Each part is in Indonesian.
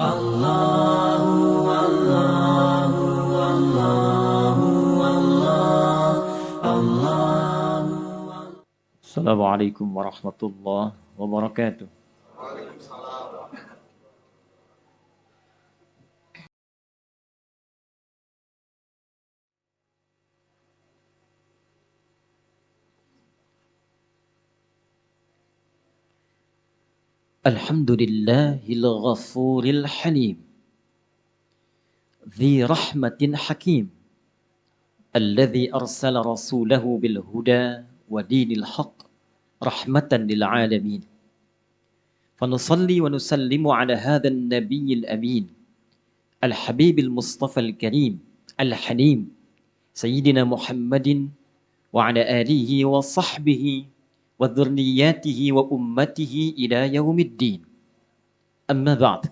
Allahu Allahu Allahu Allah Allahu. Assalamualaikum warahmatullahi wabarakatuh. Alhamdulillahil ghafuril halim dzi rahmatin hakim alladzi arsala rasulahu bil huda wa dinil haqq rahmatan lil alamin. Fanusalli wa nusallimu ala hadzal nabiyil amin al habibil mustafa al karim al halim sayyidina Muhammadin wa ala alihi wa sahbihi wa dzurriyyatihi wa ummatihi ila yaumiddin. Amma ba'd.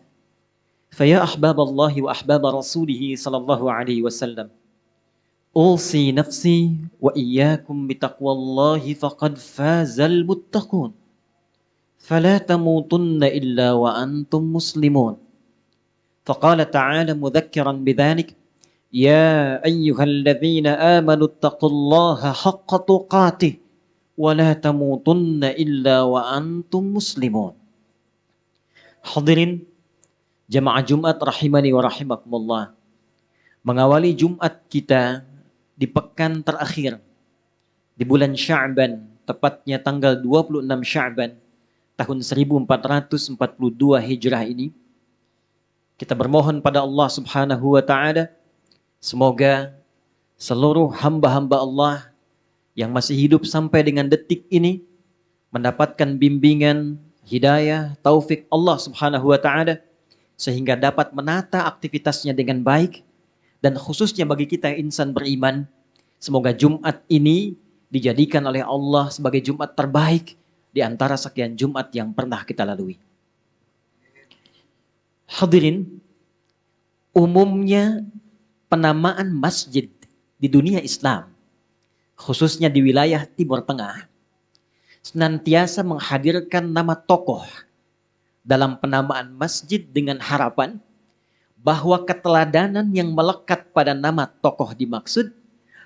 Faya ahbaballahi wa ahbab rasulih sallallahu alaihi wasallam. Usi nafsi wa iyyakum bitaqwallahi faqad fazal muttaqun. Fala tamutunna illa wa antum muslimun. Faqala ta'ala mudhakkiran bidzalik, ya ayyuhalladzina amanu ittaqullaha haqqa tuqatih wa la tamutunna illa wa antum muslimun. Hadirin jamaah Jumat rahimani wa rahimakumullah. Mengawali Jumat kita di pekan terakhir di bulan Sya'ban, tepatnya tanggal 26 Sya'ban tahun 1442 Hijrah ini, kita bermohon pada Allah Subhanahu wa taala semoga seluruh hamba-hamba Allah yang masih hidup sampai dengan detik ini mendapatkan bimbingan, hidayah, taufik Allah Subhanahu wa taala sehingga dapat menata aktivitasnya dengan baik, dan khususnya bagi kita insan beriman, semoga Jumat ini dijadikan oleh Allah sebagai Jumat terbaik di antara sekian Jumat yang pernah kita lalui. Hadirin, umumnya penamaan masjid di dunia Islam, khususnya di wilayah Timur Tengah, senantiasa menghadirkan nama tokoh dalam penamaan masjid dengan harapan bahwa keteladanan yang melekat pada nama tokoh dimaksud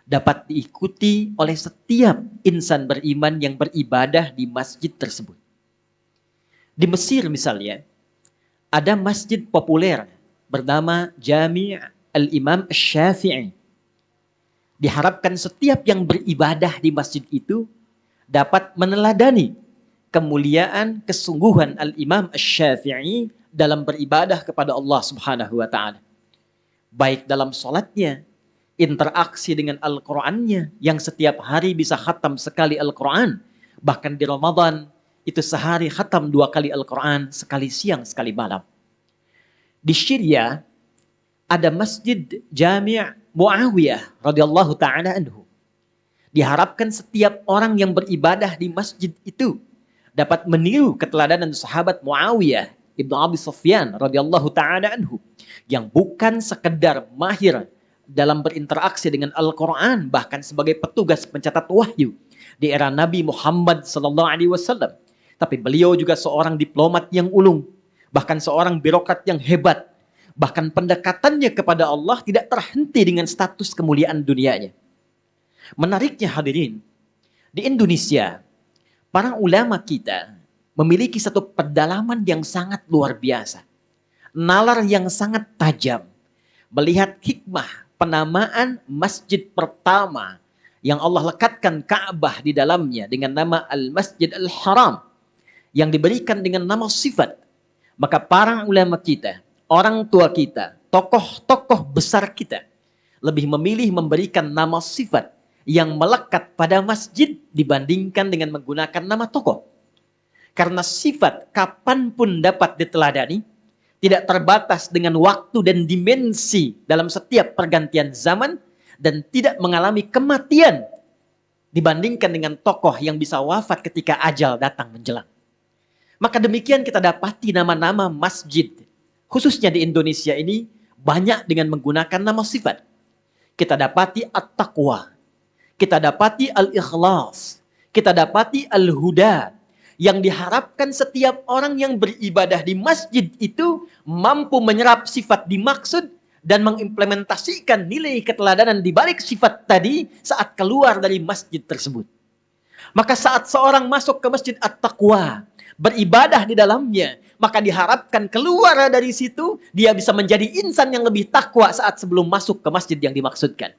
dapat diikuti oleh setiap insan beriman yang beribadah di masjid tersebut. Di Mesir misalnya, ada masjid populer bernama Jami' al-Imam Asy-Syafi'i. Diharapkan setiap yang beribadah di masjid itu dapat meneladani kemuliaan, kesungguhan Al-Imam Asy-Syafi'i dalam beribadah kepada Allah Subhanahu wa taala. Baik dalam salatnya, interaksi dengan Al-Qur'annya yang setiap hari bisa khatam sekali Al-Qur'an, bahkan di Ramadan itu sehari khatam 2 kali Al-Qur'an, sekali siang, sekali malam. Di Syria ada Masjid Jami' Muawiyah radhiyallahu taala anhu. Diharapkan setiap orang yang beribadah di masjid itu dapat meniru keteladanan sahabat Muawiyah Ibnu Abi Sufyan radhiyallahu taala anhu yang bukan sekedar mahir dalam berinteraksi dengan Al-Qur'an, bahkan sebagai petugas pencatat wahyu di era Nabi Muhammad sallallahu alaihi wasallam, tapi beliau juga seorang diplomat yang ulung, bahkan seorang birokrat yang hebat. Bahkan pendekatannya kepada Allah tidak terhenti dengan status kemuliaan dunianya. Menariknya hadirin, di Indonesia, para ulama kita memiliki satu pendalaman yang sangat luar biasa. Nalar yang sangat tajam. Melihat hikmah penamaan masjid pertama yang Allah lekatkan Ka'bah di dalamnya dengan nama Al-Masjid Al-Haram, yang diberikan dengan nama sifat. Maka para ulama kita, orang tua kita, tokoh-tokoh besar kita lebih memilih memberikan nama sifat yang melekat pada masjid dibandingkan dengan menggunakan nama tokoh. Karena sifat kapanpun dapat diteladani, tidak terbatas dengan waktu dan dimensi dalam setiap pergantian zaman, dan tidak mengalami kematian dibandingkan dengan tokoh yang bisa wafat ketika ajal datang menjelang. Maka demikian kita dapati nama-nama masjid khususnya di Indonesia ini banyak dengan menggunakan nama sifat. Kita dapati At-Taqwa, kita dapati Al-Ikhlas, kita dapati Al-Huda, yang diharapkan setiap orang yang beribadah di masjid itu mampu menyerap sifat dimaksud dan mengimplementasikan nilai keteladanan di balik sifat tadi saat keluar dari masjid tersebut. Maka saat seorang masuk ke masjid At-Taqwa, beribadah di dalamnya, maka diharapkan keluar dari situ, dia bisa menjadi insan yang lebih takwa saat sebelum masuk ke masjid yang dimaksudkan.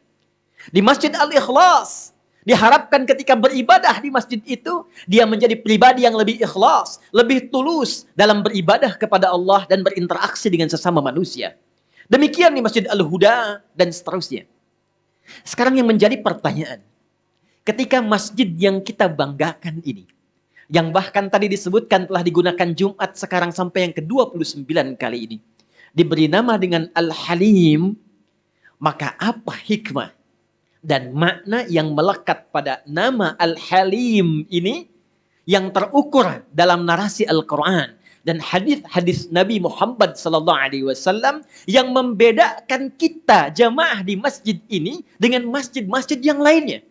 Di Masjid Al-Ikhlas, diharapkan ketika beribadah di masjid itu, dia menjadi pribadi yang lebih ikhlas, lebih tulus dalam beribadah kepada Allah dan berinteraksi dengan sesama manusia. Demikian di Masjid Al-Huda dan seterusnya. Sekarang yang menjadi pertanyaan, ketika masjid yang kita banggakan ini, yang bahkan tadi disebutkan telah digunakan Jumat sekarang sampai yang ke-29 kali ini, diberi nama dengan Al-Halim, maka apa hikmah dan makna yang melekat pada nama Al-Halim ini yang terukur dalam narasi Al-Quran dan hadis-hadis Nabi Muhammad SAW yang membedakan kita jamaah di masjid ini dengan masjid-masjid yang lainnya,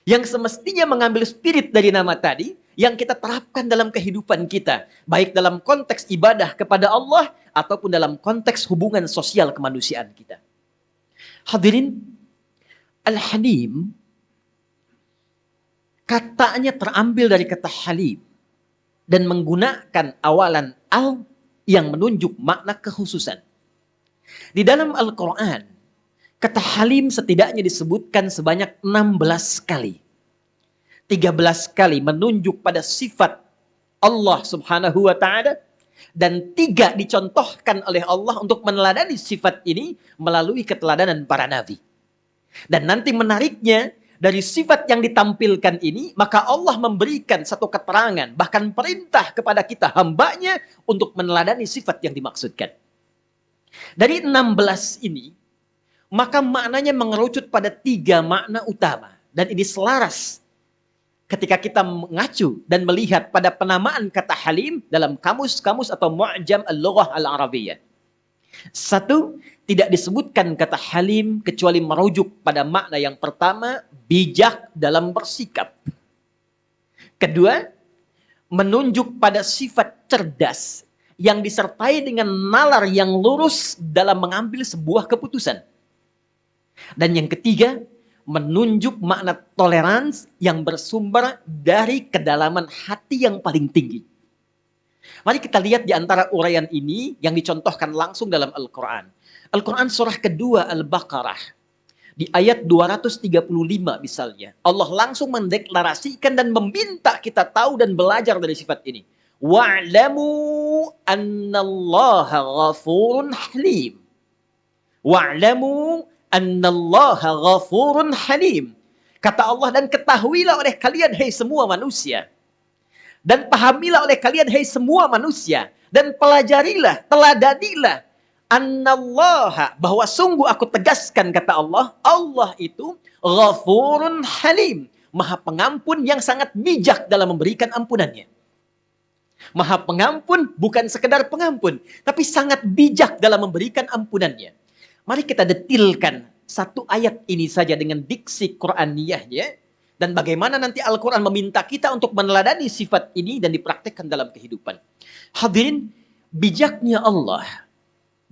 yang semestinya mengambil spirit dari nama tadi yang kita terapkan dalam kehidupan kita, baik dalam konteks ibadah kepada Allah ataupun dalam konteks hubungan sosial kemanusiaan kita. Hadirin, Al-Halim katanya terambil dari kata halim dan menggunakan awalan al yang menunjuk makna kekhususan. Di dalam Al-Quran, kata halim setidaknya disebutkan sebanyak 16 kali. 13 kali menunjuk pada sifat Allah Subhanahu wa Ta'ala, dan 3 dicontohkan oleh Allah untuk meneladani sifat ini melalui keteladanan para nabi. Dan nanti menariknya, dari sifat yang ditampilkan ini, maka Allah memberikan satu keterangan, bahkan perintah kepada kita hambanya untuk meneladani sifat yang dimaksudkan. Dari 16 ini, maka maknanya mengerucut pada 3 makna utama. Dan ini selaras ketika kita mengacu dan melihat pada penamaan kata halim dalam kamus-kamus atau Mu'jam Al-Lughah Al-Arabiyyah. 1, tidak disebutkan kata halim kecuali merujuk pada makna yang pertama, bijak dalam bersikap. 2, menunjuk pada sifat cerdas yang disertai dengan nalar yang lurus dalam mengambil sebuah keputusan. Dan yang 3, menunjuk makna toleransi yang bersumber dari kedalaman hati yang paling tinggi. Mari kita lihat di antara uraian ini yang dicontohkan langsung dalam Al-Quran. Al-Quran surah kedua Al-Baqarah. Di ayat 235 misalnya. Allah langsung mendeklarasikan dan meminta kita tahu dan belajar dari sifat ini. Wa'lamu annallaha ghafurun halim. Wa'lamu annallaha ghafurun halim. Kata Allah, dan ketahuilah oleh kalian, hai semua manusia. Dan pahamilah oleh kalian, hai semua manusia. Dan pelajarilah, teladanilah. Annallaha, bahwa sungguh aku tegaskan, kata Allah, Allah itu ghafurun halim. Maha pengampun yang sangat bijak dalam memberikan ampunannya. Maha pengampun bukan sekedar pengampun, tapi sangat bijak dalam memberikan ampunannya. Mari kita detilkan satu ayat ini saja dengan diksi Qur'aniyahnya. Dan bagaimana nanti Al-Quran meminta kita untuk meneladani sifat ini dan dipraktikkan dalam kehidupan. Hadirin, bijaknya Allah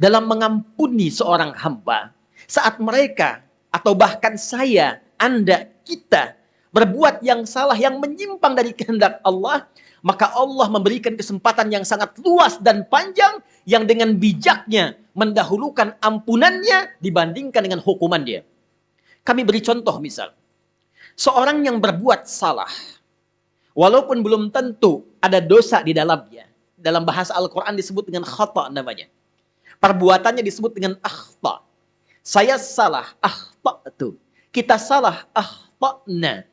dalam mengampuni seorang hamba saat mereka atau bahkan saya, Anda, kita berbuat yang salah, yang menyimpang dari kehendak Allah, maka Allah memberikan kesempatan yang sangat luas dan panjang yang dengan bijaknya mendahulukan ampunannya dibandingkan dengan hukuman dia. Kami beri contoh misal, seorang yang berbuat salah, walaupun belum tentu ada dosa di dalamnya, dalam bahasa Al-Quran disebut dengan khata namanya. Perbuatannya disebut dengan akhta. Saya salah, akhta'tu. Kita salah, akhta'na.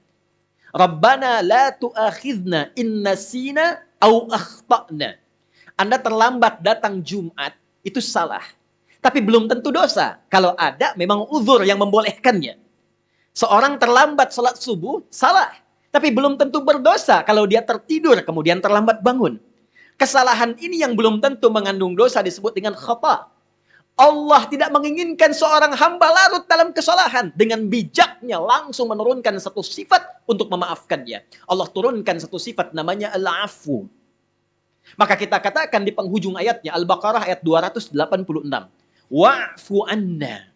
Rabbana la tu'akhidna in nasina au akhta'na. Anda terlambat datang Jumat, itu salah. Tapi belum tentu dosa. Kalau ada, memang uzur yang membolehkannya. Seorang terlambat sholat subuh, salah. Tapi belum tentu berdosa kalau dia tertidur, kemudian terlambat bangun. Kesalahan ini yang belum tentu mengandung dosa disebut dengan khata. Allah tidak menginginkan seorang hamba larut dalam kesalahan. Dengan bijaknya langsung menurunkan satu sifat untuk memaafkannya. Allah turunkan satu sifat namanya al-afu. Maka kita katakan di penghujung ayatnya, Al-Baqarah ayat 286. Wa'fu anna.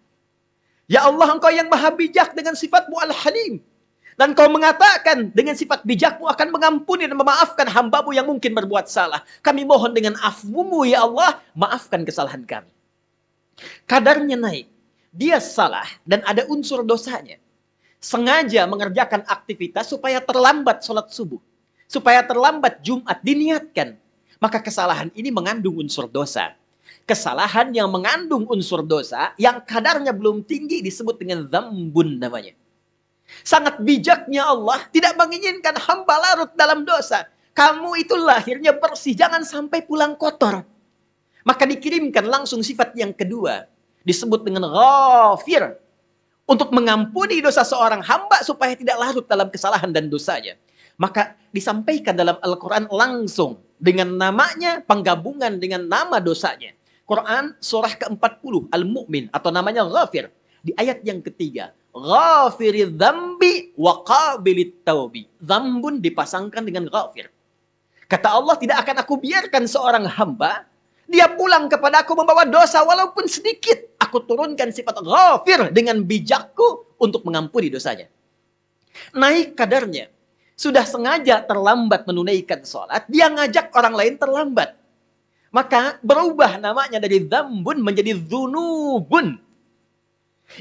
Ya Allah, engkau yang maha bijak dengan sifatmu al-halim. Dan kau mengatakan dengan sifat bijakmu akan mengampuni dan memaafkan hambamu yang mungkin berbuat salah. Kami mohon dengan afmu ya Allah, maafkan kesalahan kami. Kadarnya naik. Dia salah dan ada unsur dosanya. Sengaja mengerjakan aktivitas supaya terlambat sholat subuh. Supaya terlambat Jumat, diniatkan. Maka kesalahan ini mengandung unsur dosa. Kesalahan yang mengandung unsur dosa, yang kadarnya belum tinggi disebut dengan dzambun namanya. Sangat bijaknya Allah tidak menginginkan hamba larut dalam dosa. Kamu itu lahirnya bersih, jangan sampai pulang kotor. Maka dikirimkan langsung sifat yang kedua. Disebut dengan ghafir. Untuk mengampuni dosa seorang hamba supaya tidak larut dalam kesalahan dan dosanya. Maka disampaikan dalam Al-Quran langsung. Dengan namanya, penggabungan dengan nama dosanya. Quran surah ke-40, Al-Mu'min. Atau namanya ghafir. Di ayat yang ketiga. Ghafiridz dzambi wa qabilit taubi. Dzambun dipasangkan dengan ghafir. Kata Allah, tidak akan aku biarkan seorang hamba dia pulang kepada aku membawa dosa walaupun sedikit. Aku turunkan sifat ghafir dengan bijakku untuk mengampuni dosanya. Naik kadarnya. Sudah sengaja terlambat menunaikan sholat, dia ngajak orang lain terlambat. Maka berubah namanya dari dzambun menjadi dzunubun.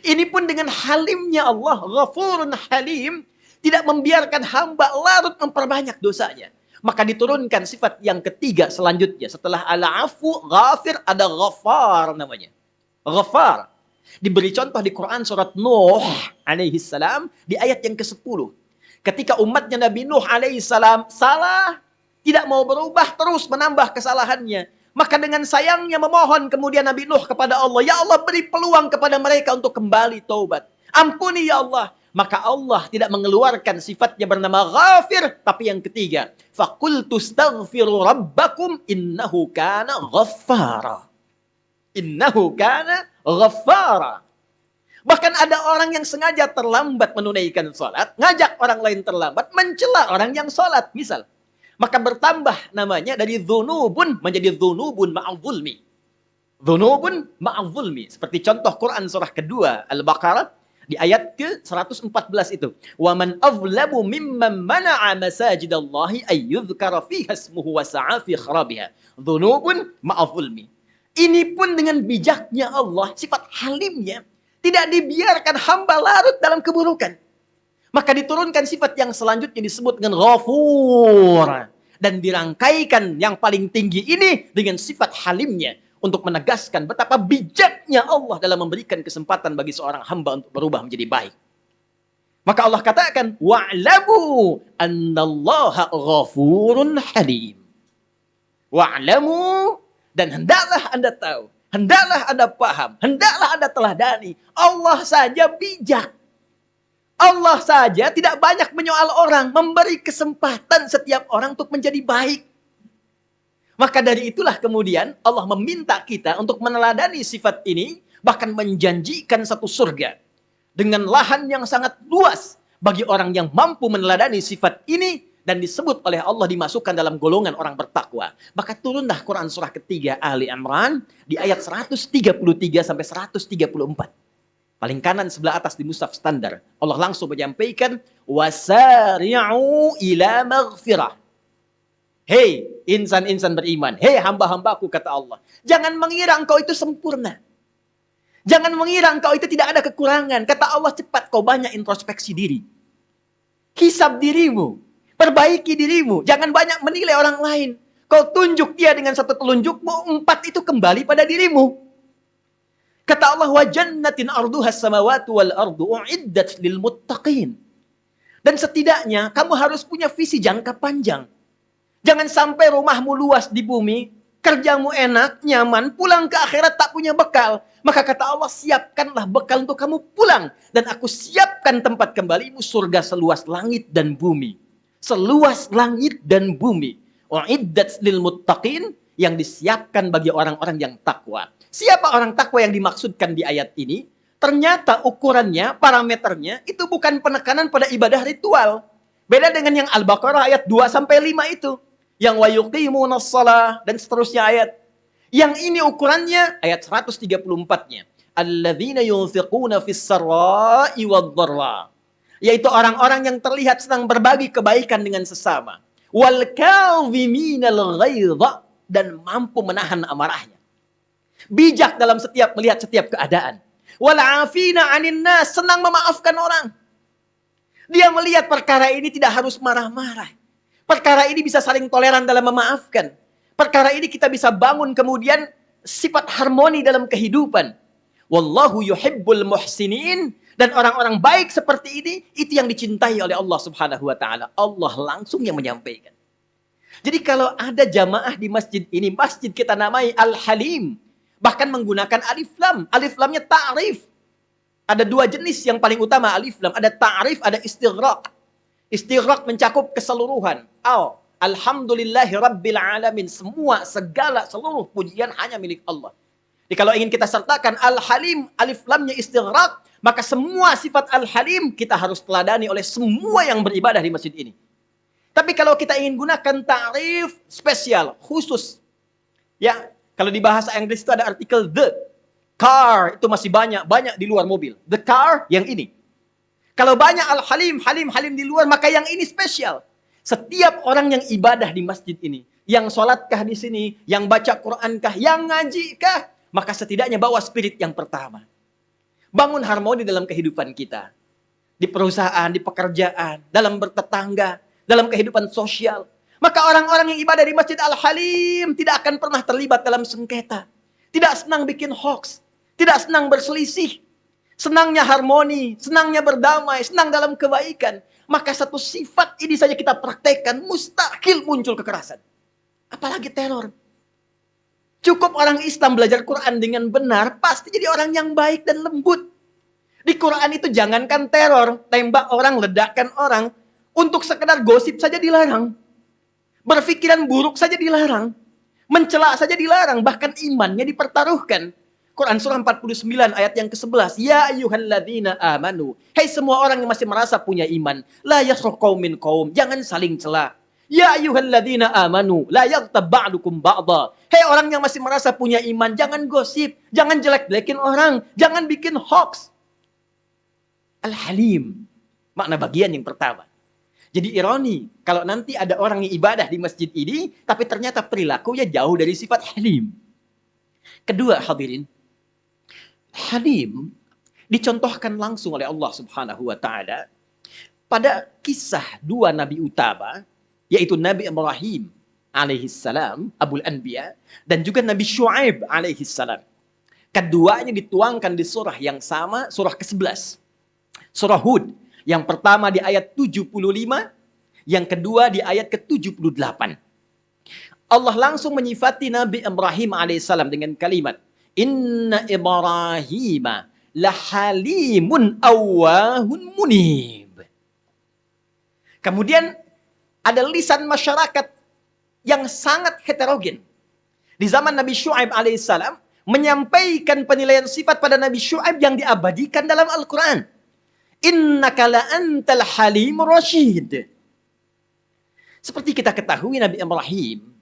Ini pun dengan halimnya Allah, Ghafurun Halim, tidak membiarkan hamba larut memperbanyak dosanya. Maka diturunkan sifat yang ketiga selanjutnya. Setelah al-afu, ghafir, ada ghafar namanya. Ghafar. Diberi contoh di Quran surat Nuh alaihi salam di ayat yang ke-10. Ketika umatnya Nabi Nuh alaihi salam salah, tidak mau berubah, terus menambah kesalahannya. Maka dengan sayangnya memohon kemudian Nabi Nuh kepada Allah. Ya Allah, beri peluang kepada mereka untuk kembali taubat. Ampuni ya Allah. Maka Allah tidak mengeluarkan sifatnya bernama ghafir. Tapi yang ketiga. Faqultu astaghfiru rabbakum innahu kana ghaffara. Innahu kana ghaffara. Bahkan ada orang yang sengaja terlambat menunaikan sholat. Ngajak orang lain terlambat. Mencela orang yang sholat. Misal. Maka bertambah namanya dari dzunubun menjadi dzunubun ma'adzulmi. Dzunubun ma'adzulmi. Seperti contoh Quran surah kedua Al-Baqarah di ayat ke-114 itu. Wa man azlamu mimman mana'a masajidallahi ayyudhkara fiha ismuhu wa sa'a fi kharabiha. Dzunubun ma'adzulmi. Ini pun dengan bijaknya Allah, sifat halimnya, tidak dibiarkan hamba larut dalam keburukan. Maka diturunkan sifat yang selanjutnya disebut dengan ghafur. Dan dirangkaikan yang paling tinggi ini dengan sifat halimnya. Untuk menegaskan betapa bijaknya Allah dalam memberikan kesempatan bagi seorang hamba untuk berubah menjadi baik. Maka Allah katakan, wa'lamu annallaha ghafurun halim. Wa'lamu, dan hendaklah Anda tahu, hendaklah Anda paham, hendaklah Anda teladani, Allah saja bijak. Allah saja tidak banyak menyoal orang, memberi kesempatan setiap orang untuk menjadi baik. Maka dari itulah kemudian Allah meminta kita untuk meneladani sifat ini, bahkan menjanjikan satu surga dengan lahan yang sangat luas bagi orang yang mampu meneladani sifat ini, dan disebut oleh Allah dimasukkan dalam golongan orang bertakwa. Maka turunlah Quran surah ketiga Ali Imran di ayat 133 sampai 134. Paling kanan sebelah atas di mushaf standar. Allah langsung menyampaikan, wasari'u ila maghfirah. Hei insan-insan beriman. Hei hamba-hambaku kata Allah. Jangan mengira engkau itu sempurna. Jangan mengira engkau itu tidak ada kekurangan. Kata Allah, cepat kau banyak introspeksi diri. Hisab dirimu. Perbaiki dirimu. Jangan banyak menilai orang lain. Kau tunjuk dia dengan satu telunjukmu, 4 itu kembali pada dirimu. Kata Allah, wa jannatin arduha samawati wal ardu uiddat lil muttaqin. Dan setidaknya kamu harus punya visi jangka panjang. Jangan sampai rumahmu luas di bumi, kerjamu enak, nyaman, pulang ke akhirat tak punya bekal. Maka kata Allah, siapkanlah bekal untuk kamu pulang. Dan aku siapkan tempat kembalimu surga seluas langit dan bumi. Seluas langit dan bumi. Uiddat lil muttaqin, yang disiapkan bagi orang-orang yang takwa. Siapa orang takwa yang dimaksudkan di ayat ini? Ternyata ukurannya, parameternya, itu bukan penekanan pada ibadah ritual. Beda dengan yang Al-Baqarah ayat 2 sampai 5 itu. Yang wa yuqimunas shalah dan seterusnya ayat. Yang ini ukurannya ayat 134-nya. Alladzina yunfiquna fis sarra'i wad dharra. Yaitu orang-orang yang terlihat sedang berbagi kebaikan dengan sesama. Wal kadhiminal ghaidha, dan mampu menahan amarahnya. Bijak dalam melihat setiap keadaan. Wal 'afina 'anil nas, senang memaafkan orang. Dia melihat perkara ini tidak harus marah-marah. Perkara ini bisa saling toleran dalam memaafkan. Perkara ini kita bisa bangun kemudian sifat harmoni dalam kehidupan. Wallahu yuhibbul muhsinin. Dan orang-orang baik seperti ini, itu yang dicintai oleh Allah Subhanahu wa Ta'ala. Allah langsung yang menyampaikan. Jadi kalau ada jamaah di masjid ini, masjid kita namai Al-Halim. Bahkan menggunakan alif lam. Alif lamnya ta'rif. Ada dua jenis yang paling utama alif lam. Ada ta'rif, ada istighraq. Istighraq mencakup keseluruhan. Alhamdulillahi Rabbil Alamin. Semua, segala, seluruh pujian hanya milik Allah. Jadi kalau ingin kita sertakan Al-Halim, alif lamnya istighraq, maka semua sifat Al-Halim kita harus teladani oleh semua yang beribadah di masjid ini. Tapi kalau kita ingin gunakan ta'rif spesial, khusus. Ya, kalau di bahasa Inggris itu ada artikel the. Car, itu masih banyak di luar mobil. The car, yang ini. Kalau banyak Al-Halim, Halim di luar, maka yang ini spesial. Setiap orang yang ibadah di masjid ini, yang sholatkah di sini, yang baca Qurankah, yang ngajikah, maka setidaknya bawa spirit yang pertama. Bangun harmoni dalam kehidupan kita. Di perusahaan, di pekerjaan, dalam bertetangga, dalam kehidupan sosial. Maka orang-orang yang ibadah di Masjid Al-Halim tidak akan pernah terlibat dalam sengketa. Tidak senang bikin hoax. Tidak senang berselisih. Senangnya harmoni, senangnya berdamai, senang dalam kebaikan. Maka satu sifat ini saja kita praktekkan, mustahil muncul kekerasan. Apalagi teror. Cukup orang Islam belajar Quran dengan benar, pasti jadi orang yang baik dan lembut. Di Quran itu jangankan teror, tembak orang, ledakan orang, untuk sekedar gosip saja dilarang. Berpikiran buruk saja dilarang. Mencela saja dilarang, bahkan imannya dipertaruhkan. Quran surah 49 ayat yang ke-11. Ya ayyuhalladzina amanu. Hai semua orang yang masih merasa punya iman. La yaskhar qaumin qaum. Jangan saling cela. Ya ayyuhalladzina amanu. La yaghtab ba'dukum ba'dha. Hai orang yang masih merasa punya iman. Jangan gosip. Jangan jelek-jelekin orang. Jangan bikin hoax. Al-Halim. Makna bagian yang pertama. Jadi ironi. Kalau nanti ada orang yang ibadah di masjid ini. Tapi ternyata perilakunya jauh dari sifat halim. Kedua hadirin. Halim dicontohkan langsung oleh Allah Subhanahu wa Ta'ala pada kisah dua nabi utama, yaitu Nabi Ibrahim alaihissalam, Abul Anbiya, dan juga Nabi Syu'aib alaihissalam. Keduanya dituangkan di surah yang sama, surah ke-11. Surah Hud, yang pertama di ayat 75, yang kedua di ayat ke-78. Allah langsung menyifati Nabi Ibrahim alaihissalam dengan kalimat, Inna Ibrahima lahalimun awwahun munib. Kemudian ada lisan masyarakat yang sangat heterogen. Di zaman Nabi Syu'aib alaihissalam menyampaikan penilaian sifat pada Nabi Syu'aib yang diabadikan dalam Al-Quran. Innaka la antal halim rasyid. Seperti kita ketahui Nabi Ibrahim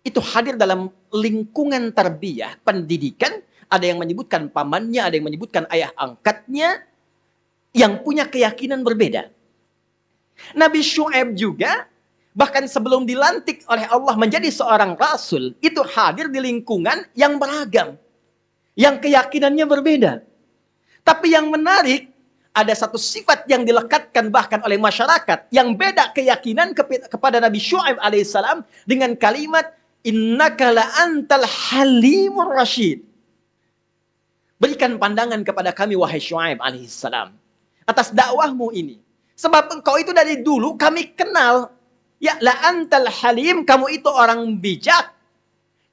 itu hadir dalam lingkungan tarbiyah, pendidikan. Ada yang menyebutkan pamannya, ada yang menyebutkan ayah angkatnya, yang punya keyakinan berbeda. Nabi Syu'aib juga, bahkan sebelum dilantik oleh Allah menjadi seorang rasul, itu hadir di lingkungan yang beragam, yang keyakinannya berbeda. Tapi yang menarik, ada satu sifat yang dilekatkan bahkan oleh masyarakat, yang beda keyakinan kepada Nabi Syu'aib alaihissalam dengan kalimat, Innaka la antal halimur rasyid. Berikan pandangan kepada kami wahai Syu'aib alaihissalam atas dakwahmu ini. Sebab engkau itu dari dulu kami kenal. Ya la antal halim, kamu itu orang bijak.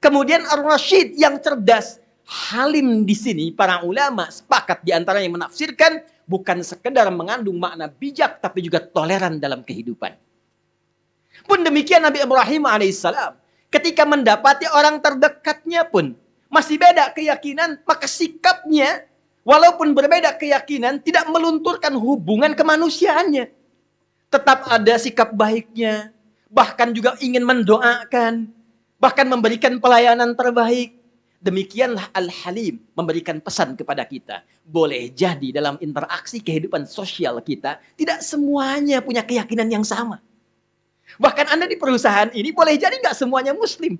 Kemudian ar-rasyid yang cerdas. Halim di sini para ulama sepakat di antaranya menafsirkan bukan sekedar mengandung makna bijak tapi juga toleran dalam kehidupan. Pun demikian Nabi Ibrahim alaihissalam ketika mendapati orang terdekatnya pun masih beda keyakinan, maka sikapnya, walaupun berbeda keyakinan, tidak melunturkan hubungan kemanusiaannya. tetap ada sikap baiknya, bahkan juga ingin mendoakan, bahkan memberikan pelayanan terbaik. Demikianlah Al-Halim memberikan pesan kepada kita. Boleh jadi dalam interaksi kehidupan sosial kita, tidak semuanya punya keyakinan yang sama. Bahkan Anda di perusahaan ini boleh jadi nggak semuanya Muslim.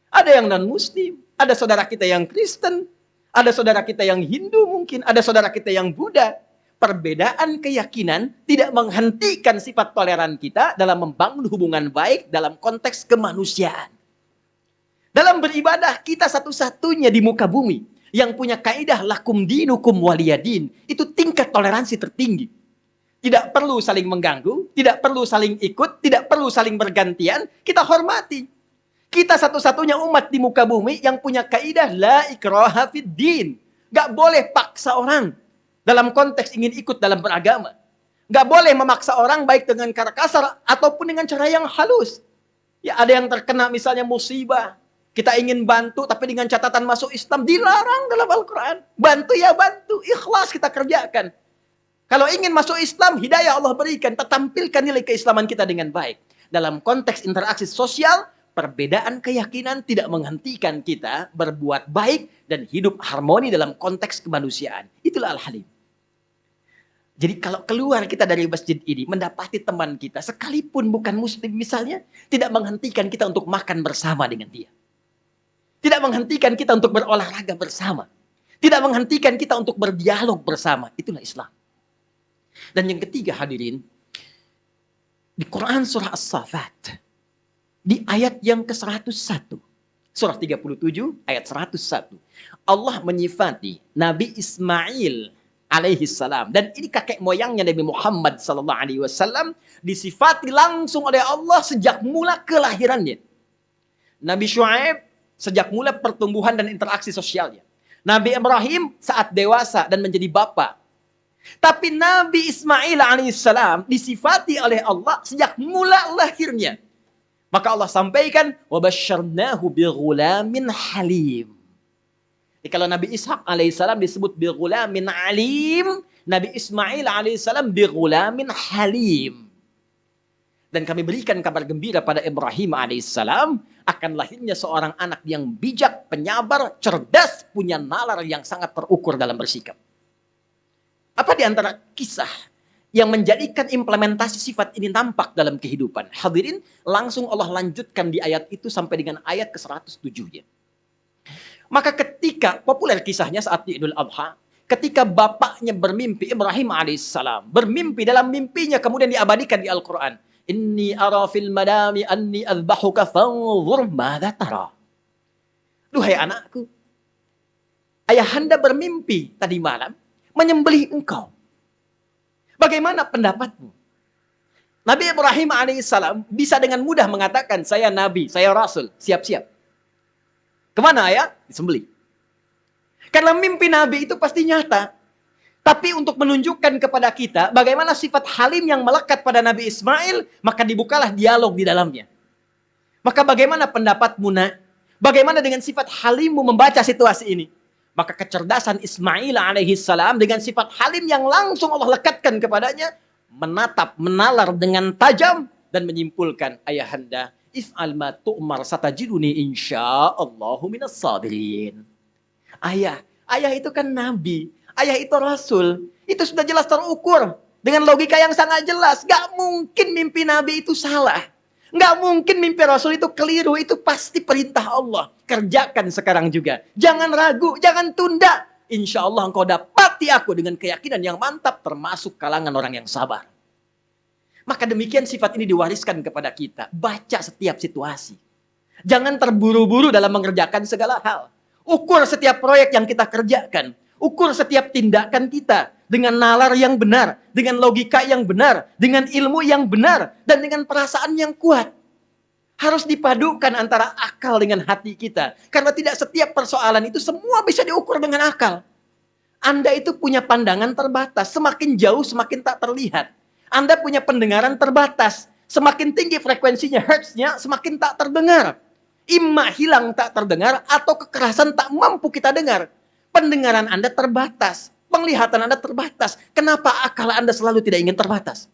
Ada yang non-Muslim, ada saudara kita yang Kristen, ada saudara kita yang Hindu mungkin, ada saudara kita yang Buddha. Perbedaan keyakinan tidak menghentikan sifat toleran kita dalam membangun hubungan baik dalam konteks kemanusiaan. Dalam beribadah, kita satu-satunya di muka bumi yang punya kaidah lakum dinukum waliyadin. Itu tingkat toleransi tertinggi. Tidak perlu saling mengganggu, tidak perlu saling ikut, tidak perlu saling bergantian. Kita hormati. Kita satu-satunya umat di muka bumi yang punya kaidah la ikraha fid din. Gak boleh paksa orang dalam konteks ingin ikut dalam beragama. Gak boleh memaksa orang baik dengan cara kasar ataupun dengan cara yang halus. Ya ada yang terkena misalnya musibah. Kita ingin bantu tapi dengan catatan masuk Islam dilarang dalam Al-Quran. Bantu ya bantu, ikhlas kita kerjakan. Kalau ingin masuk Islam, hidayah Allah berikan. Tampilkan nilai keislaman kita dengan baik. Dalam konteks interaksi sosial, perbedaan keyakinan tidak menghentikan kita berbuat baik dan hidup harmoni dalam konteks kemanusiaan. Itulah Al-Halim. Jadi kalau keluar kita dari masjid ini, mendapati teman kita, sekalipun bukan Muslim misalnya, tidak menghentikan kita untuk makan bersama dengan dia. Tidak menghentikan kita untuk berolahraga bersama. Tidak menghentikan kita untuk berdialog bersama. Itulah Islam. Dan yang ketiga hadirin, di Quran surah As-Saffat, di ayat yang ke-101, surah 37 ayat 101, Allah menyifati Nabi Ismail alaihi salam, dan ini kakek moyangnya Nabi Muhammad sallallahu alaihi wasallam, disifati langsung oleh Allah sejak mula kelahirannya. Nabi Syuaib sejak mula pertumbuhan dan interaksi sosialnya. Nabi Ibrahim saat dewasa dan menjadi bapa. Tapi Nabi Ismail alaihissalam disifati oleh Allah sejak mula lahirnya. Maka Allah sampaikan, وَبَشَّرْنَاهُ بِغُلَامٍ حَلِيمٍ. Jadi kalau Nabi Ishak alaihissalam disebut بِغُلَامٍ alim, Nabi Ismail alaihissalam بِغُلَامٍ halim. Dan kami berikan kabar gembira pada Ibrahim alaihissalam akan lahirnya seorang anak yang bijak, penyabar, cerdas, punya nalar yang sangat terukur dalam bersikap. Apa di antara kisah yang menjadikan implementasi sifat ini nampak dalam kehidupan? Hadirin, langsung Allah lanjutkan di ayat itu sampai dengan ayat ke-107-nya. Maka ketika, populer kisahnya saat di Idul Adha, ketika bapaknya bermimpi, Ibrahim alaihissalam, bermimpi dalam mimpinya kemudian diabadikan di Al-Quran. Inni ara fil madami anni azbahuka fanzur madza tara. Duhai anakku, ayahanda bermimpi tadi malam menyembelih engkau. Bagaimana pendapatmu? Nabi Ibrahim alaihissalam bisa dengan mudah mengatakan, saya nabi, saya rasul, siap-siap. Kemana ayah? Disembelih. Karena mimpi nabi itu pasti nyata. Tapi untuk menunjukkan kepada kita bagaimana sifat halim yang melekat pada Nabi Ismail, maka dibukalah dialog di dalamnya. Maka bagaimana pendapatmu nak? Bagaimana dengan sifat halimmu membaca situasi ini? Maka kecerdasan Ismail alaihissalam dengan sifat halim yang langsung Allah lekatkan kepadanya, menatap, menalar dengan tajam dan menyimpulkan, ayahanda, if'al ma tu'mar satajiduni insyaallahu minas sabirin. Ayah itu kan nabi. Ayah itu rasul. Itu sudah jelas terukur. Dengan logika yang sangat jelas. Gak mungkin mimpi nabi itu salah. Gak mungkin mimpi rasul itu keliru. Itu pasti perintah Allah. Kerjakan sekarang juga. Jangan ragu. Jangan tunda. Insya Allah engkau dapati aku dengan keyakinan yang mantap. Termasuk kalangan orang yang sabar. Maka demikian sifat ini diwariskan kepada kita. Baca setiap situasi. Jangan terburu-buru dalam mengerjakan segala hal. Ukur setiap proyek yang kita kerjakan. Ukur setiap tindakan kita dengan nalar yang benar, dengan logika yang benar, dengan ilmu yang benar, dan dengan perasaan yang kuat. Harus dipadukan antara akal dengan hati kita. Karena tidak setiap persoalan itu semua bisa diukur dengan akal. Anda itu punya pandangan terbatas, semakin jauh semakin tak terlihat. Anda punya pendengaran terbatas, semakin tinggi frekuensinya, hertznya, semakin tak terdengar. Imma hilang tak terdengar, atau kekerasan tak mampu kita dengar. Pendengaran Anda terbatas. Penglihatan Anda terbatas. Kenapa akal Anda selalu tidak ingin terbatas?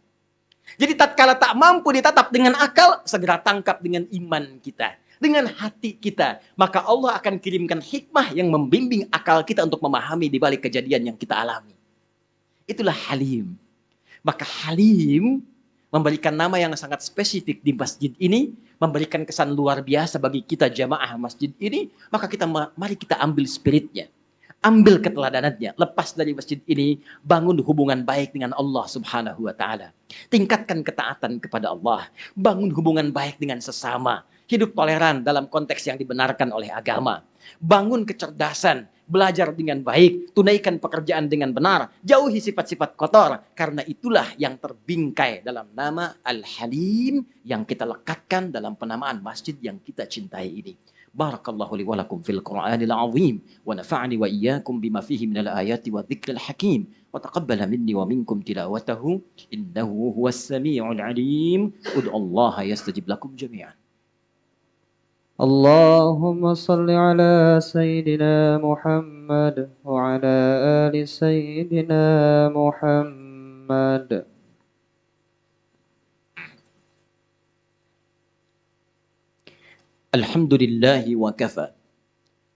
Jadi tatkala tak mampu ditatap dengan akal, segera tangkap dengan iman kita, dengan hati kita. Maka Allah akan kirimkan hikmah yang membimbing akal kita untuk memahami di balik kejadian yang kita alami. Itulah Halim. Maka Halim memberikan nama yang sangat spesifik di masjid ini, memberikan kesan luar biasa bagi kita jamaah masjid ini, maka mari kita ambil spiritnya. Ambil keteladanannya, lepas dari masjid ini, bangun hubungan baik dengan Allah Subhanahu wa taala. Tingkatkan ketaatan kepada Allah, bangun hubungan baik dengan sesama, hidup toleran dalam konteks yang dibenarkan oleh agama. Bangun kecerdasan, belajar dengan baik, tunaikan pekerjaan dengan benar, jauhi sifat-sifat kotor, karena itulah yang terbingkai dalam nama Al-Halim yang kita lekatkan dalam penamaan masjid yang kita cintai ini. Barakallahu li wa lakum fil Qur'anil azim wa nafa'ani wa iyyakum bima fihi minal ayati wa dzikril hakim wa taqabbala minni wa minkum tilawatahu innahu huwas samiul alim. Ud'ullaha yastajib lakum jami'an. اللهم صل على سيدنا محمد وعلى آل سيدنا محمد. Alhamdulillahi wa kafa.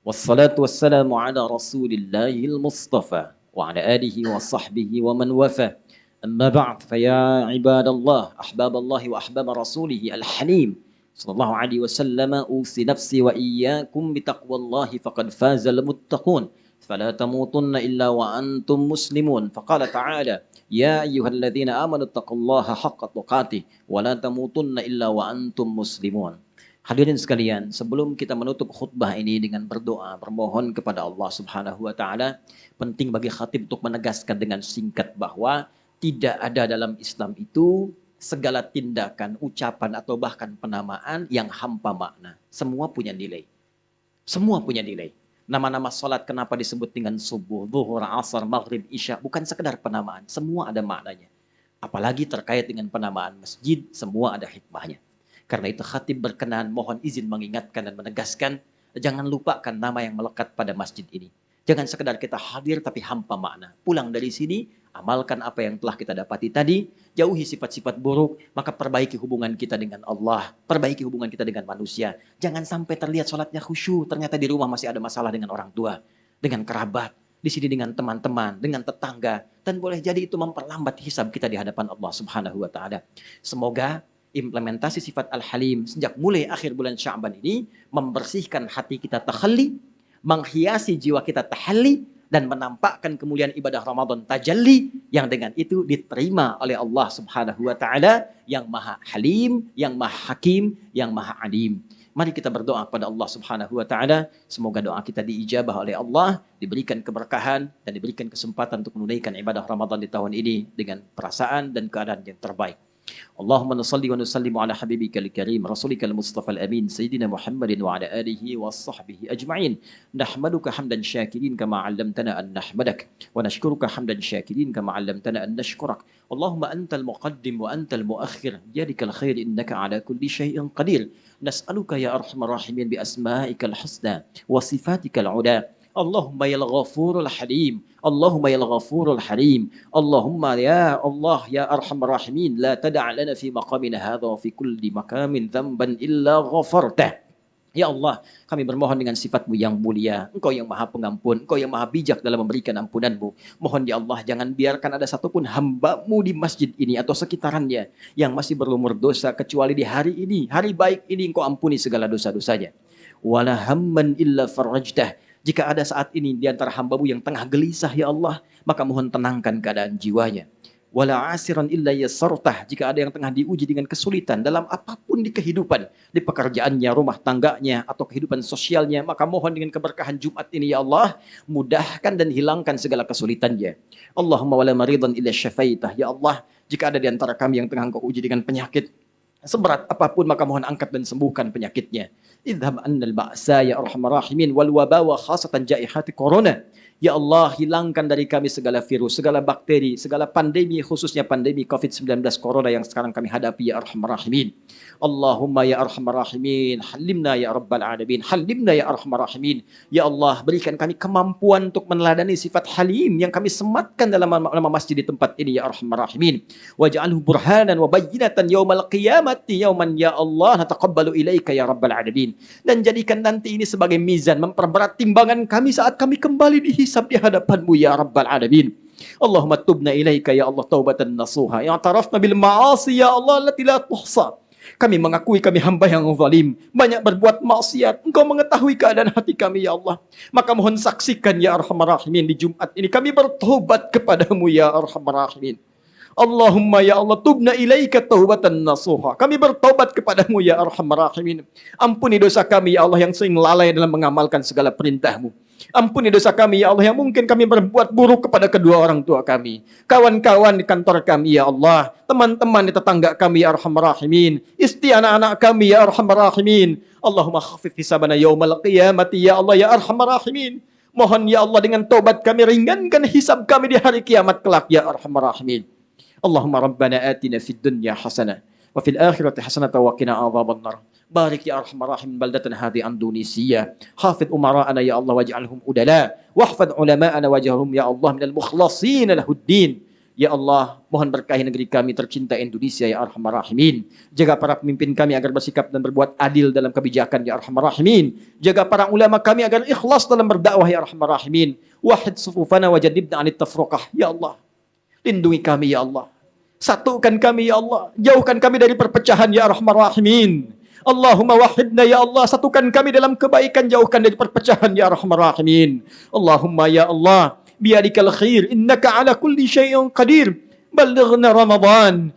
Wassalatu wassalamu ala rasulillahil mustafa wa ala alihi wa sahbihi wa man wafa. Amma ba'd, faya ibadallah, ahbaballahi wa ahbab rasulihi al-halim sallallahu alaihi wasallam, usi nafsi wa iyyakum bitaqwallahi faqad fazal muttaqun. Fala tamutunna illa wa antum muslimun. Faqala ta'ala, ya ayyuhalladzina amanu taqullaha haqqa tuqatih wa la tamutunna illa wa antum muslimun. Hadirin sekalian, sebelum kita menutup khutbah ini dengan berdoa, bermohon kepada Allah Subhanahu wa taala, penting bagi khatib untuk menegaskan dengan singkat bahwa tidak ada dalam Islam itu segala tindakan, ucapan atau bahkan penamaan yang hampa makna. Semua punya nilai. Semua punya nilai. Nama-nama salat kenapa disebut dengan subuh, zuhur, asar, maghrib, isya, bukan sekedar penamaan, semua ada maknanya. Apalagi terkait dengan penamaan masjid, semua ada hikmahnya. Karena itu khatib berkenan mohon izin mengingatkan dan menegaskan, jangan lupakan nama yang melekat pada masjid ini. Jangan sekedar kita hadir tapi hampa makna. Pulang dari sini, amalkan apa yang telah kita dapati tadi, jauhi sifat-sifat buruk, maka perbaiki hubungan kita dengan Allah, perbaiki hubungan kita dengan manusia. Jangan sampai terlihat sholatnya khusyuk, ternyata di rumah masih ada masalah dengan orang tua, dengan kerabat, di sini dengan teman-teman, dengan tetangga, dan boleh jadi itu memperlambat hisab kita di hadapan Allah Subhanahu wa taala. Semoga implementasi sifat Al-Halim sejak mulai akhir bulan Sya'ban ini membersihkan hati kita takhalli, menghiasi jiwa kita tahalli, dan menampakkan kemuliaan ibadah Ramadan tajalli yang dengan itu diterima oleh Allah Subhanahu wa taala yang Maha Halim, yang Maha Hakim, yang Maha Alim. Mari kita berdoa kepada Allah Subhanahu wa taala, semoga doa kita diijabah oleh Allah, diberikan keberkahan dan diberikan kesempatan untuk menunaikan ibadah Ramadan di tahun ini dengan perasaan dan keadaan yang terbaik. اللهم نصلي ونسلم على حبيبك الكريم رسولك المصطفى الأمين سيدنا محمد وعلى آله وصحبه أجمعين. نحمدك حمدا شاكرين كما علمتنا أن نحمدك، ونشكرك حمدا شاكرين كما علمتنا أن نشكرك. اللهم أنت المقدم وأنت المؤخر، بيدك الخير إنك على كل شيء قدير. نسألك يا أرحم الراحمين بأسمائك الحسنى وصفاتك العلى، اللهم يا الغفور الحليم، اللهم يا الغفور الحليم، اللهم يا الله يا أرحم الراحمين، لا تدع لنا في مقامنا هذا وفي كل مقام ذنبا إلا غفرته. Ya Allah, kami bermohon dengan sifat-Mu yang mulia. Engkau yang maha pengampun, Engkau yang maha bijak dalam memberikan ampunan-Mu. Mohon ya Allah, jangan biarkan ada satupun hamba-Mu di masjid ini atau sekitarannya yang masih berlumur dosa, kecuali di hari ini, hari baik ini Engkau ampuni segala dosa-dosanya. Wala hamman illa farajtah. Jika ada saat ini di antara hamba-Mu yang tengah gelisah ya Allah, maka mohon tenangkan keadaan jiwanya. Wala asiran illa yassartah. Jika ada yang tengah diuji dengan kesulitan dalam apapun di kehidupan, di pekerjaannya, rumah tangganya, atau kehidupan sosialnya, maka mohon dengan keberkahan Jumat ini ya Allah, mudahkan dan hilangkan segala kesulitannya. Allahumma wala maridan illa syafaitah. Ya Allah, jika ada di antara kami yang tengah Engkau uji dengan penyakit, Seberat apapun maka mohon angkat dan sembuhkan penyakitnya. Idhab annal ba'sa ya arhamar rahimin wal waba wa khasatan jaihati corona. Ya Allah, hilangkan dari kami segala virus, segala bakteri, segala pandemi, khususnya pandemi COVID-19 corona yang sekarang kami hadapi ya arhamar rahimin. Allahumma ya arhamar rahimin, halimna ya rabbal alamin, halimna ya arhamar rahimin. Ya Allah, berikan kami kemampuan untuk meneladani sifat halim yang kami sematkan dalam nama masjid di tempat ini ya arhamar rahimin. Waj'alhu burhanan wa bayyinatan yaumal qiyamati yauman ya Allah nataqabbalu ilaika ya rabbal alamin. Dan jadikan nanti ini sebagai mizan memperberat timbangan kami saat kami kembali dihisab di hadapan-Mu ya rabbal alamin. Allahumma tubna ilaika ya Allah taubatan nasuha. Ya tarafna bil ma'asi ya Allah allati la tuhsa. Kami mengakui kami hamba yang zalim, banyak berbuat maksiat. Engkau mengetahui keadaan hati kami ya Allah. Maka mohon saksikan ya arhamar rahimin di Jumat ini kami bertobat kepadamu ya arhamar rahimin. Allahumma ya Allah tubna ilaika taubatan nasuha. Kami bertobat kepadamu ya arhamar rahimin. Ampuni dosa kami ya Allah yang sering lalai dalam mengamalkan segala perintah-Mu. Ampuni dosa kami ya Allah yang mungkin kami berbuat buruk kepada kedua orang tua kami, kawan-kawan di kantor kami ya Allah, teman-teman di tetangga kami ya arhamar rahimin, istri anak-anak kami ya arhamar rahimin. Allahumma khaffif hisabana yaumal qiyamati ya Allah ya arhamar rahimin. Mohon ya Allah dengan tobat kami ringankan hisab kami di hari kiamat kelak ya arhamar rahimin. Allahumma rabbana atina fid dunya hasanah wa fil akhirati hasanah wa qina adzabannar. Barik ya arhamar rahim baldatan hadi Indonesia. Hafid umara'ana ya Allah waj'alhum udala. Wahfad ulama'ana waj'alhum ya Allah minal mukhlasin lahuddin. Ya Allah, mohon berkahi negeri kami tercinta Indonesia ya arhamar rahimin. Jaga para pemimpin kami agar bersikap dan berbuat adil dalam kebijakan ya arhamar rahimin. Jaga para ulama kami agar ikhlas dalam berdakwah ya arhamar rahimin. Wahid sufufana wajadibna anit tafruqah. Ya Allah, lindungi kami ya Allah. Satukan kami ya Allah. Jauhkan kami dari perpecahan ya arhamar rahimin. Allahumma wahidna ya Allah, satukan kami dalam kebaikan, jauhkan dari perpecahan ya arhamar rahimin. Allahumma ya Allah, biyadikal khair, innaka ala kulli syai'in qadir. Ballighna Ramadan,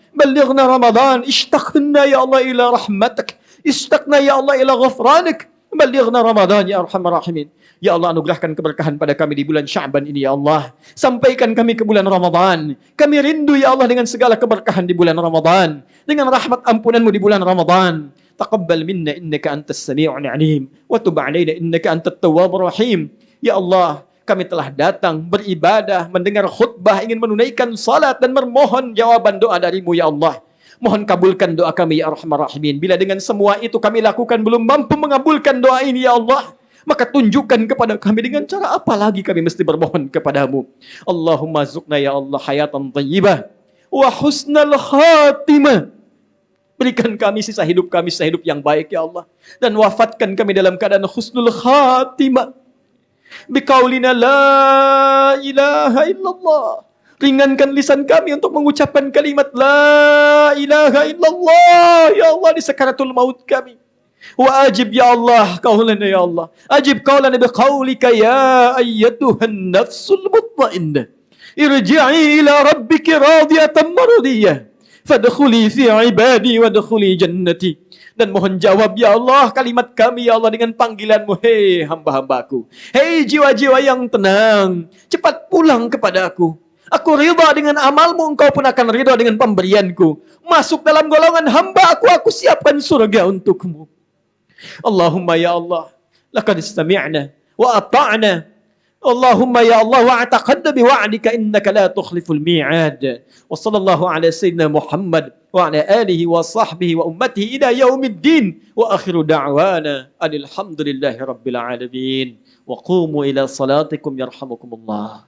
ishtaqna ya Allah ila rahmatak, ishtaqna ya Allah ila ghafranik. Ballighna Ramadan ya arhamar rahimin. Ya Allah, anugerahkan keberkahan pada kami di bulan Sya'ban ini ya Allah. Sampaikan kami ke bulan Ramadan. Kami rindu ya Allah dengan segala keberkahan di bulan Ramadan, dengan rahmat ampunan-Mu di bulan Ramadan. Taqabbal minna innaka antas sami'ul 'alim wa tub 'alaina innaka antat tawwabur rahim. Ya Allah, kami telah datang beribadah, mendengar khutbah, ingin menunaikan salat dan memohon jawaban doa dari-Mu ya Allah. Mohon kabulkan doa kami ya arhamar rahimin. Bila dengan semua itu kami lakukan belum mampu mengabulkan doa ini ya Allah, maka tunjukkan kepada kami dengan cara apa lagi kami mesti bermohon kepadamu. Allahumma zuqna ya Allah hayatan thayyibah wa husnal khatimah. Berikan kami sisa hidup yang baik ya Allah. Dan wafatkan kami dalam keadaan husnul khatimah. Biqaulina la ilaha illallah. Ringankan lisan kami untuk mengucapkan kalimat la ilaha illallah ya Allah di sakaratul maut kami. Wa ajib ya Allah qaulana ya Allah. Ajib qaulana biqaulika ya ayyatuhan nafsul mutmainnah. Irji'i ila rabbiki radiyatan mardiyah. Fadkhuli fi ibadi wadkhuli jannati. Dan mohon jawab ya Allah kalimat kami ya Allah dengan panggilan-Mu. Hei hamba-hambaku, hei jiwa-jiwa yang tenang, cepat pulang kepada aku. Aku ridha dengan amalmu, engkau pun akan ridha dengan pemberianku. Masuk dalam golongan hamba aku siapkan surga untukmu. Allahumma ya Allah, laqad istami'na wa ata'na. Allahumma ya Allah wa'taqadna biwa'dika innaka la tukhliful mi'ad. Wa sallallahu ala sayyidina Muhammad wa ala alihi wa sahbihi wa ummatihi ila yaumiddin. Wa akhiru da'wana alhamdulillahi rabbil alamin. Wa qumu ila salatikum yarhamukumullah.